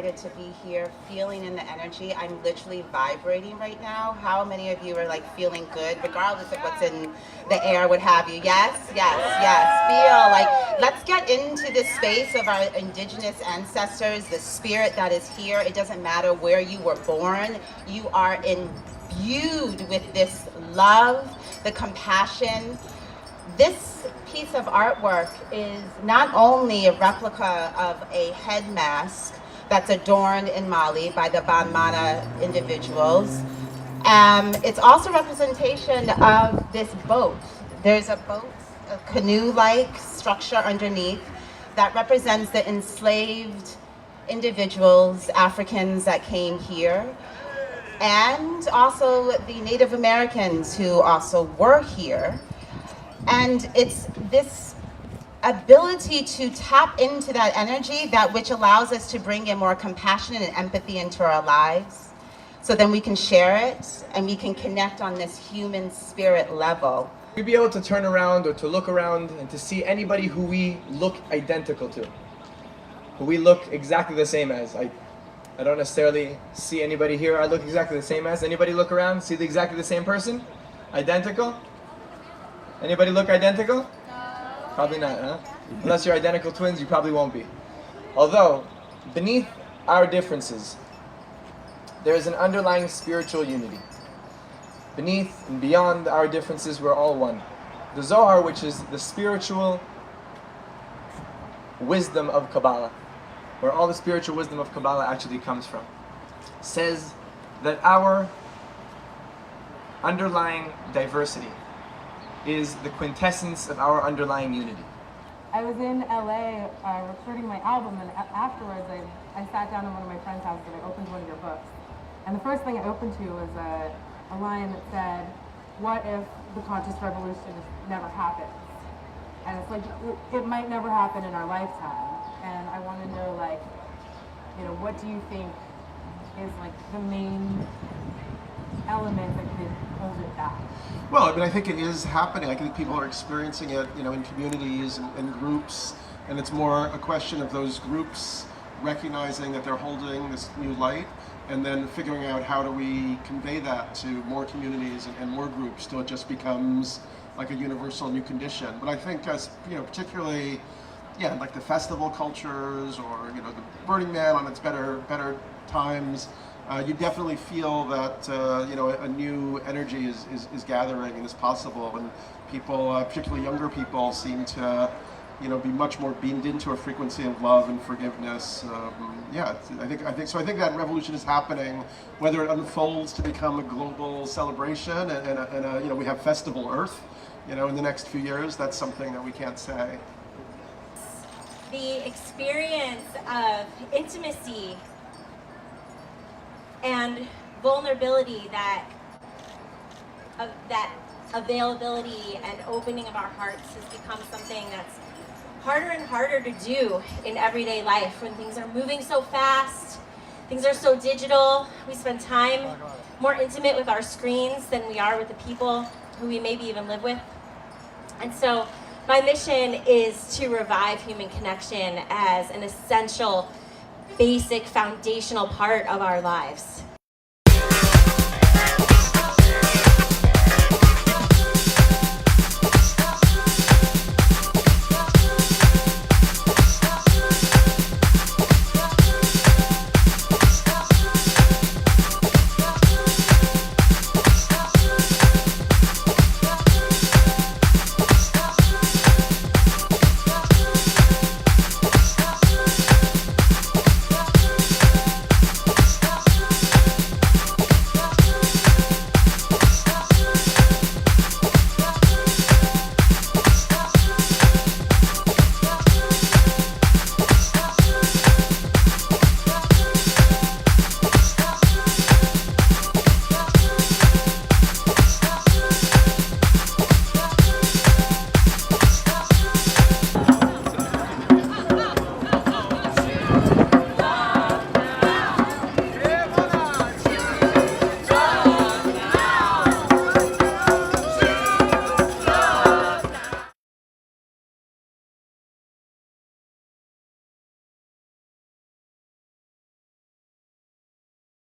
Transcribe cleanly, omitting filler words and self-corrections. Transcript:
excited to be here, feeling in the energy. I'm literally vibrating right now. How many of you are like feeling good, regardless of what's in the air, what have you? Yes, yes, yes. Feel like, let's get into this space of our indigenous ancestors, the spirit that is here. It doesn't matter where you were born. You are imbued with this love, the compassion. This piece of artwork is not only a replica of a head mask that's adorned in Mali by the Banmana individuals. It's also representation of this boat. There's a boat, a canoe-like structure underneath that represents the enslaved individuals, Africans that came here, and also the Native Americans who also were here. And it's this ability to tap into that energy, that which allows us to bring in more compassion and empathy into our lives. So then we can share it and we can connect on this human spirit level. We'd be able to turn around or to look around and to see anybody who we look identical to, who we look exactly the same as. I don't necessarily see anybody here I look exactly the same as. Anybody look around, see exactly the same person? Identical? Anybody look identical? No. Probably not, huh? Unless you're identical twins, you probably won't be. Although, beneath our differences, there is an underlying spiritual unity. Beneath and beyond our differences, we're all one. The Zohar, which is the spiritual wisdom of Kabbalah, where all the spiritual wisdom of Kabbalah actually comes from, says that our underlying diversity is the quintessence of our underlying unity. I was in LA recording my album, and afterwards I sat down in one of my friend's houses and I opened one of your books. And the first thing I opened to was a line that said, "What if the conscious revolution never happens?" And it's like, it might never happen in our lifetime. And I want to know, like, you know, what do you think is like the main element that could hold it back? Well, I mean, I think it is happening. I think people are experiencing it, you know, in communities and groups, and it's more a question of those groups recognizing that they're holding this new light, and then figuring out how do we convey that to more communities and more groups till it just becomes like a universal new condition. But I think, as you know, particularly, yeah, like the festival cultures, or you know, the Burning Man on its better times. You definitely feel that you know, a new energy is gathering and is possible, and people, particularly younger people, seem to, you know, be much more beamed into a frequency of love and forgiveness. Yeah, I think that revolution is happening. Whether it unfolds to become a global celebration and you know, we have Festival Earth, you know, in the next few years, that's something that we can't say. The experience of intimacy and vulnerability, that availability and opening of our hearts has become something that's harder and harder to do in everyday life when things are moving so fast, things are so digital. We spend time more intimate with our screens than we are with the people who we maybe even live with. And so my mission is to revive human connection as an essential, basic, foundational part of our lives.